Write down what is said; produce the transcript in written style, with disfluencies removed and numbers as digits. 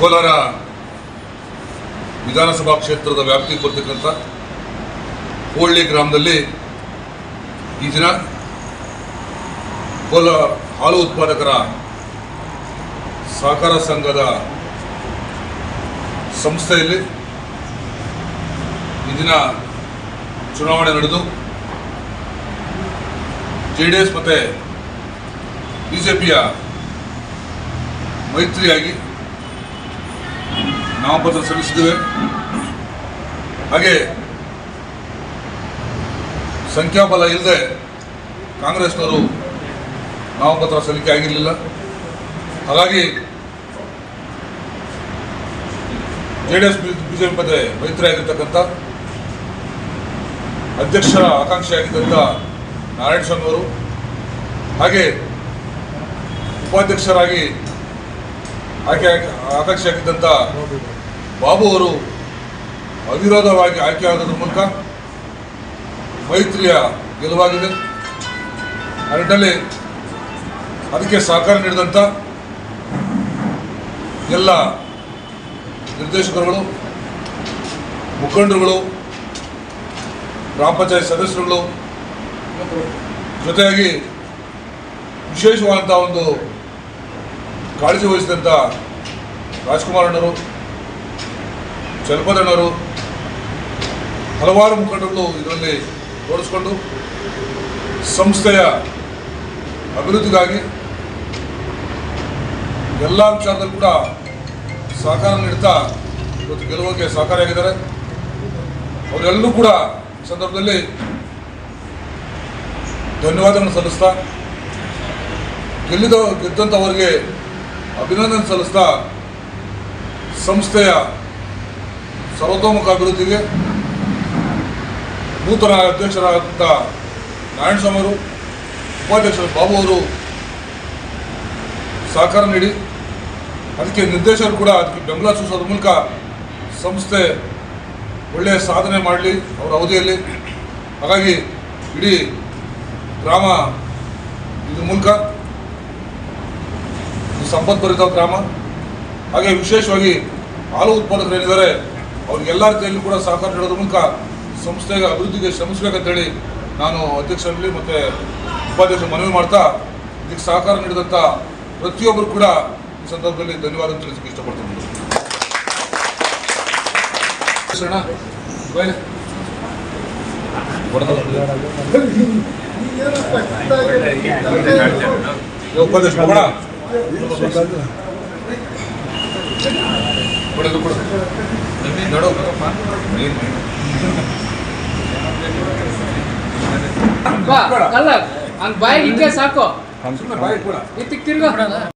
ಕೋಲಾರ ವಿಧಾನಸಭಾ ಕ್ಷೇತ್ರದ ವ್ಯಾಪ್ತಿಗೆ ಬರ್ತಕ್ಕಂಥ ಹೋಳ್ಳಿ ಗ್ರಾಮದಲ್ಲಿ ಈ ದಿನ ಕೋಲಾರ ಹಾಲು ಉತ್ಪಾದಕರ ಸಹಕಾರ ಸಂಘದ ಸಂಸ್ಥೆಯಲ್ಲಿ ಈ ದಿನ ಚುನಾವಣೆ ನಡೆದು ಜೆಡಿಎಸ್ ಮತ್ತು ಬಿಜೆಪಿಯ ಮೈತ್ರಿಯಾಗಿ ನಾಮಪತ್ರ ಸಲ್ಲಿಸಿದ್ದೇವೆ. ಹಾಗೆ ಸಂಖ್ಯಾಬಲ ಇಲ್ಲದೆ ಕಾಂಗ್ರೆಸ್ನವರು ನಾಮಪತ್ರ ಸಲ್ಲಿಕೆ ಆಗಿರಲಿಲ್ಲ. ಹಾಗಾಗಿ ಜೆಡಿಎಸ್ ಬಿಜೆಪಿ ಮತ್ತೆ ಮೈತ್ರಿ ಆಗಿರ್ತಕ್ಕಂಥ ಅಧ್ಯಕ್ಷರ ಆಕಾಂಕ್ಷಿಯಾಗಿದ್ದಂಥ ನಾರಾಯಣಸ್ವಾಮಿ ಅವರು ಹಾಗೆ ಉಪಾಧ್ಯಕ್ಷರಾಗಿ ಆಕಾಂಕ್ಷಿಯಾಗಿದ್ದಂಥ ಬಾಬು ಅವರು ಅವಿರೋಧವಾಗಿ ಆಯ್ಕೆಯಾಗೋದ್ರ ಮೂಲಕ ಮೈತ್ರಿಯ ಗೆಲುವಾಗಿದೆ. ಆ ನಿಟ್ಟಿನಲ್ಲಿ ಅದಕ್ಕೆ ಸಹಕಾರ ನೀಡಿದಂಥ ಎಲ್ಲ ನಿರ್ದೇಶಕರುಗಳು, ಮುಖಂಡರುಗಳು, ಗ್ರಾಮ ಪಂಚಾಯತ್ ಸದಸ್ಯರುಗಳು, ಜೊತೆಯಾಗಿ ವಿಶೇಷವಾದಂಥ ಒಂದು ಕಾಳಜಿ ವಹಿಸಿದಂಥ ರಾಜ್ಕುಮಾರಣ್ಣವರು, ಚಲಪದಣ್ಣವರು, ಹಲವಾರು ಮುಖಂಡರುಗಳು ಇದರಲ್ಲಿ ತೋರಿಸ್ಕೊಂಡು ಸಂಸ್ಥೆಯ ಅಭಿವೃದ್ಧಿಗಾಗಿ ಎಲ್ಲ ವಿಚಾರದಲ್ಲಿ ಕೂಡ ಸಹಕಾರ ನೀಡ್ತಾ ಇವತ್ತು ಗೆಲುವಿಗೆ ಸಹಕಾರಿಯಾಗಿದ್ದಾರೆ. ಅವರೆಲ್ಲರೂ ಕೂಡ ಈ ಸಂದರ್ಭದಲ್ಲಿ ಧನ್ಯವಾದಗಳನ್ನು ಸಲ್ಲಿಸ್ತಾ ಗೆದ್ದಂಥವರಿಗೆ ಅಭಿನಂದನೆ ಸಲ್ಲಿಸ್ತಾ ಸಂಸ್ಥೆಯ ಸರ್ವತೋಮುಖ ಅಭಿವೃದ್ಧಿಗೆ ನೂತನ ಅಧ್ಯಕ್ಷರಾದಂಥ ನಾರಾಯಣಸ್ವಾಮಿ ಅವರು, ಉಪಾಧ್ಯಕ್ಷರು ಬಾಬು ಅವರು ಸಹಕಾರ ನೀಡಿ ಅದಕ್ಕೆ ನಿರ್ದೇಶಕರು ಕೂಡ ಅದಕ್ಕೆ ಬೆಂಬಲ ಸೂಚಿಸೋದ್ರ ಮೂಲಕ ಸಂಸ್ಥೆ ಒಳ್ಳೆಯ ಸಾಧನೆ ಮಾಡಲಿ ಅವರ ಅವಧಿಯಲ್ಲಿ. ಹಾಗಾಗಿ ಇಡೀ ಗ್ರಾಮ ಇದ್ರ ಮೂಲಕ ಸಂಪತ್ಭರಿತ ಗ್ರಾಮ, ಹಾಗೆ ವಿಶೇಷವಾಗಿ ಹಾಲು ಉತ್ಪಾದಕರು ಏನಿದ್ದಾರೆ ಅವ್ರಿಗೆಲ್ಲ ರೀತಿಯಲ್ಲಿ ಕೂಡ ಸಹಕಾರ ನೀಡೋದ್ರ ಮೂಲಕ ಸಂಸ್ಥೆಯ ಅಭಿವೃದ್ಧಿಗೆ ಶ್ರಮಿಸಬೇಕಂತೇಳಿ ನಾನು ಅಧ್ಯಕ್ಷರಲ್ಲಿ ಮತ್ತು ಉಪಾಧ್ಯಕ್ಷರು ಮನವಿ ಮಾಡ್ತಾ ಇದಕ್ಕೆ ಸಹಕಾರ ನೀಡಿದಂಥ ಪ್ರತಿಯೊಬ್ಬರು ಕೂಡ ಈ ಸಂದರ್ಭದಲ್ಲಿ ಧನ್ಯವಾದ ತಿಳಿಸಕ್ಕೆ ಇಷ್ಟಪಡ್ತೀನಿ. ಉಪಾಧ್ಯಕ್ಷ ಬಾಯಿ ಹಿಂಗೆ ಸಾಕು, ತಿರ್ಗ